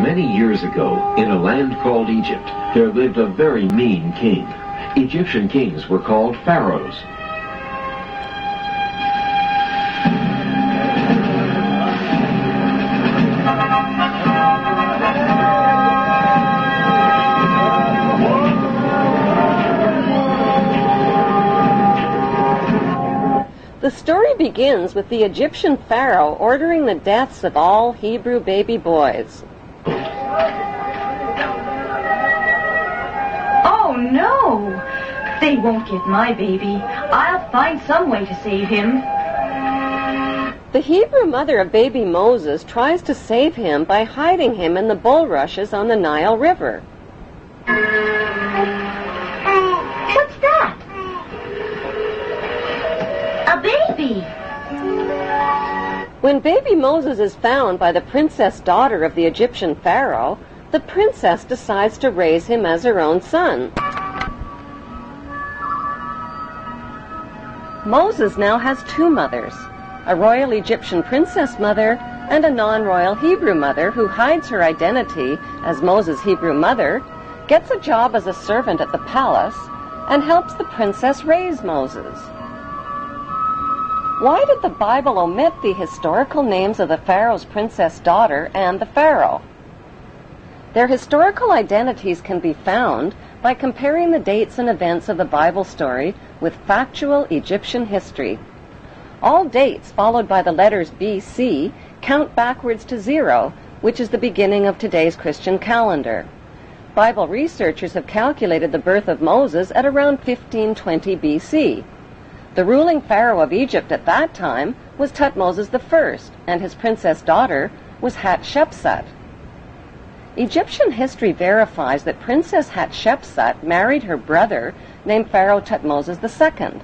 Many years ago, in a land called Egypt, there lived a very mean king. Egyptian kings were called pharaohs. The story begins with the Egyptian pharaoh ordering the deaths of all Hebrew baby boys. Oh, no! They won't get my baby. I'll find some way to save him. The Hebrew mother of baby Moses tries to save him by hiding him in the bulrushes on the Nile River. What's that? A baby! When baby Moses is found by the princess daughter of the Egyptian pharaoh, the princess decides to raise him as her own son. Moses now has two mothers, a royal Egyptian princess mother and a non-royal Hebrew mother who hides her identity as Moses' Hebrew mother, gets a job as a servant at the palace, and helps the princess raise Moses. Why did the Bible omit the historical names of the pharaoh's princess daughter and the pharaoh? Their historical identities can be found by comparing the dates and events of the Bible story with factual Egyptian history. All dates followed by the letters BC count backwards to 0, which is the beginning of today's Christian calendar. Bible researchers have calculated the birth of Moses at around 1520 BC. The ruling pharaoh of Egypt at that time was Thutmose I, and his princess daughter was Hatshepsut. Egyptian history verifies that Princess Hatshepsut married her brother named Pharaoh Thutmose II.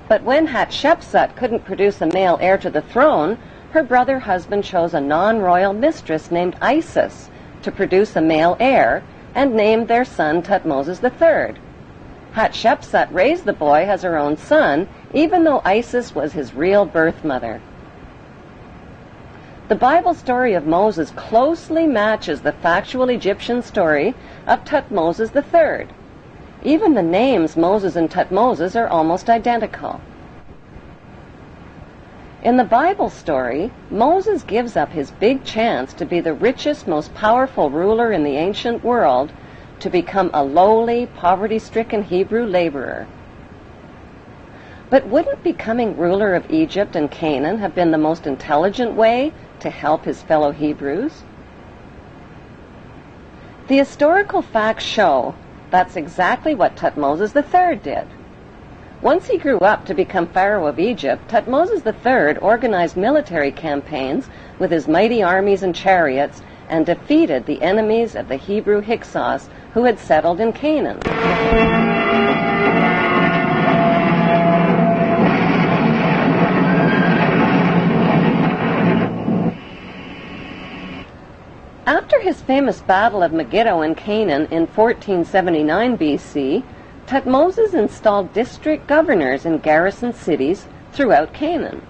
But when Hatshepsut couldn't produce a male heir to the throne, her brother husband chose a non-royal mistress named Isis to produce a male heir and named their son Thutmose III. Hatshepsut raised the boy as her own son, even though Isis was his real birth mother. The Bible story of Moses closely matches the factual Egyptian story of Thutmose III. Even the names Moses and Thutmose are almost identical. In the Bible story, Moses gives up his big chance to be the richest, most powerful ruler in the ancient world to become a lowly, poverty-stricken Hebrew laborer. But wouldn't becoming ruler of Egypt and Canaan have been the most intelligent way to help his fellow Hebrews? The historical facts show that's exactly what Thutmose III did. Once he grew up to become Pharaoh of Egypt, Thutmose III organized military campaigns with his mighty armies and chariots and defeated the enemies of the Hebrew Hyksos who had settled in Canaan. After his famous Battle of Megiddo in Canaan in 1479 BC, Thutmose installed district governors in garrison cities throughout Canaan.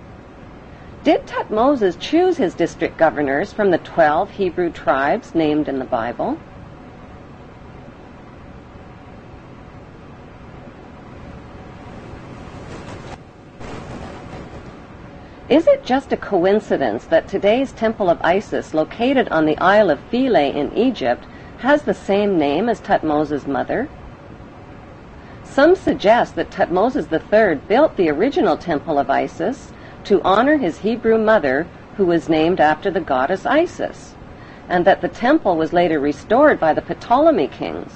Did Thutmose choose his district governors from the 12 Hebrew tribes named in the Bible? Is it just a coincidence that today's Temple of Isis, located on the Isle of Philae in Egypt, has the same name as Thutmose's mother? Some suggest that Thutmose III built the original Temple of Isis to honor his Hebrew mother, who was named after the goddess Isis, and that the temple was later restored by the Ptolemy kings.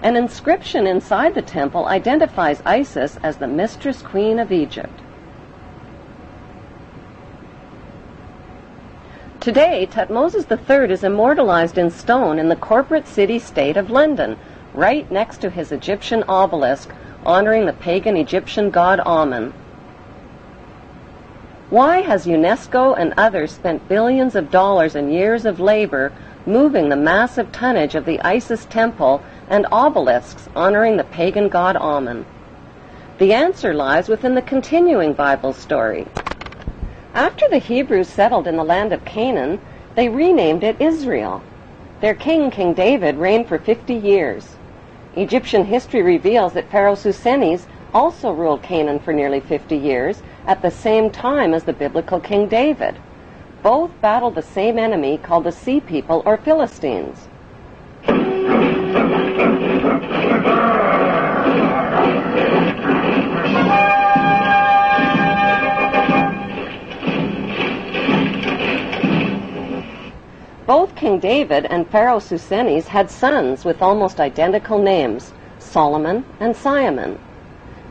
An inscription inside the temple identifies Isis as the mistress queen of Egypt. Today, Thutmose III is immortalized in stone in the corporate city-state of London, right next to his Egyptian obelisk honoring the pagan Egyptian god Amun. Why has UNESCO and others spent billions of dollars and years of labor moving the massive tonnage of the Isis temple and obelisks honoring the pagan god Amun? The answer lies within the continuing Bible story. After the Hebrews settled in the land of Canaan, They renamed it Israel. Their king, King David, reigned for 50 years. Egyptian history reveals that Pharaoh Susenes also ruled Canaan for nearly 50 years at the same time as the biblical King David. Both battled the same enemy called the Sea People or Philistines. Both King David and Pharaoh Susenes had sons with almost identical names, Solomon and Simon.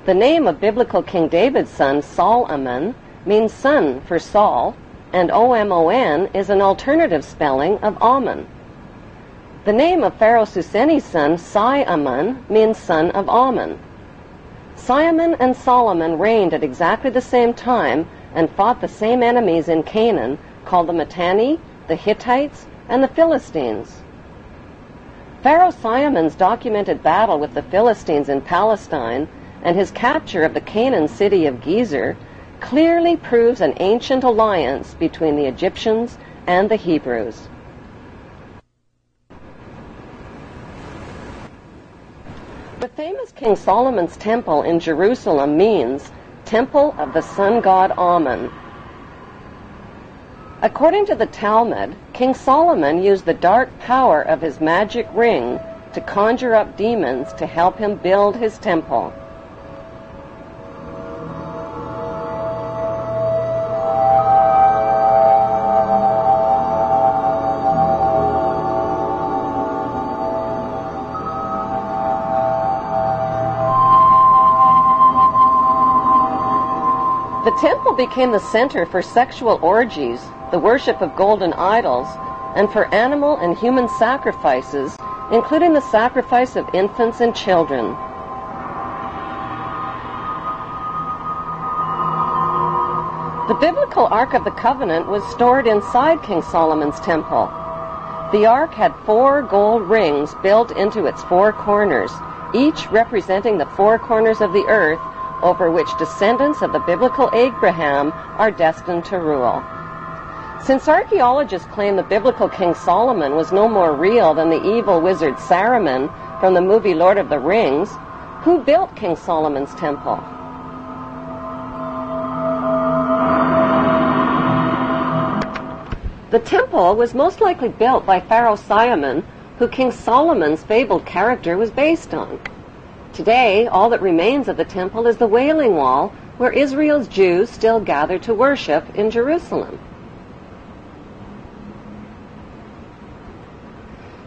The name of biblical King David's son, Solomon, means son for Saul, and O-M-O-N is an alternative spelling of Ammon. The name of Pharaoh Susenes' son, Simon, means son of Ammon. Simon and Solomon reigned at exactly the same time and fought the same enemies in Canaan called the Mitanni, the Hittites, and the Philistines. Pharaoh Simon's documented battle with the Philistines in Palestine and his capture of the Canaan city of Gezer clearly proves an ancient alliance between the Egyptians and the Hebrews. The famous King Solomon's temple in Jerusalem means Temple of the Sun God Ammon. According to the Talmud, King Solomon used the dark power of his magic ring to conjure up demons to help him build his temple. The temple became the center for sexual orgies, the worship of golden idols, and for animal and human sacrifices, including the sacrifice of infants and children. The biblical Ark of the Covenant was stored inside King Solomon's temple. The Ark had 4 gold rings built into its 4 corners, each representing the 4 corners of the earth over which descendants of the biblical Abraham are destined to rule. Since archaeologists claim the biblical King Solomon was no more real than the evil wizard Saruman from the movie Lord of the Rings, who built King Solomon's temple? The temple was most likely built by Pharaoh Simon, who King Solomon's fabled character was based on. Today, all that remains of the temple is the Wailing Wall, where Israel's Jews still gather to worship in Jerusalem.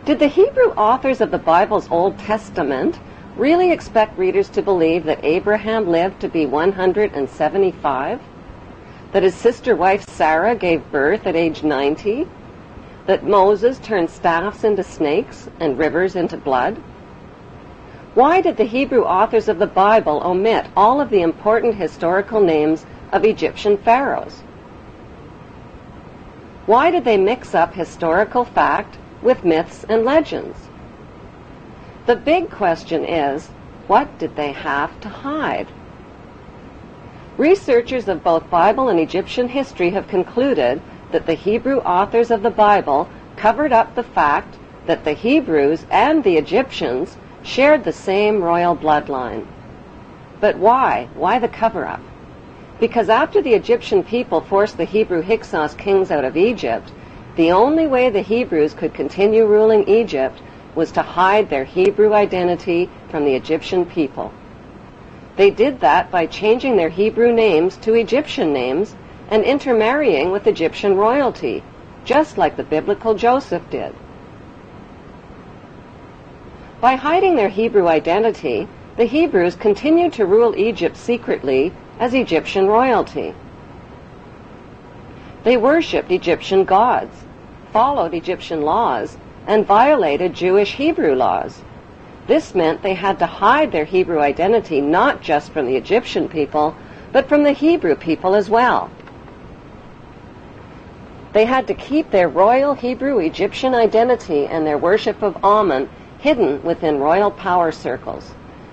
Did the Hebrew authors of the Bible's Old Testament really expect readers to believe that Abraham lived to be 175? That his sister wife Sarah gave birth at age 90? That Moses turned staffs into snakes and rivers into blood? Why did the Hebrew authors of the Bible omit all of the important historical names of Egyptian pharaohs? Why did they mix up historical fact with myths and legends? The big question is, what did they have to hide? Researchers of both Bible and Egyptian history have concluded that the Hebrew authors of the Bible covered up the fact that the Hebrews and the Egyptians shared the same royal bloodline. But why? Why the cover-up? Because after the Egyptian people forced the Hebrew Hyksos kings out of Egypt, the only way the Hebrews could continue ruling Egypt was to hide their Hebrew identity from the Egyptian people. They did that by changing their Hebrew names to Egyptian names and intermarrying with Egyptian royalty, just like the biblical Joseph did. By hiding their Hebrew identity, the Hebrews continued to rule Egypt secretly as Egyptian royalty. They worshipped Egyptian gods, followed Egyptian laws, and violated Jewish Hebrew laws. This meant they had to hide their Hebrew identity not just from the Egyptian people, but from the Hebrew people as well. They had to keep their royal Hebrew Egyptian identity and their worship of Ammon hidden within royal power circles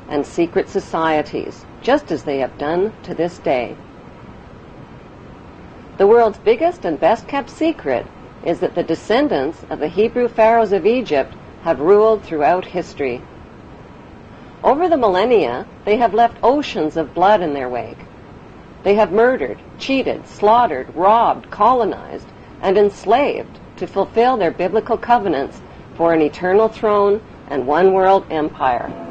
and secret societies, just as they have done to this day. The world's biggest and best-kept secret is that the descendants of the Hebrew pharaohs of Egypt have ruled throughout history. Over the millennia, they have left oceans of blood in their wake. They have murdered, cheated, slaughtered, robbed, colonized, and enslaved to fulfill their biblical covenants for an eternal throne and one world empire.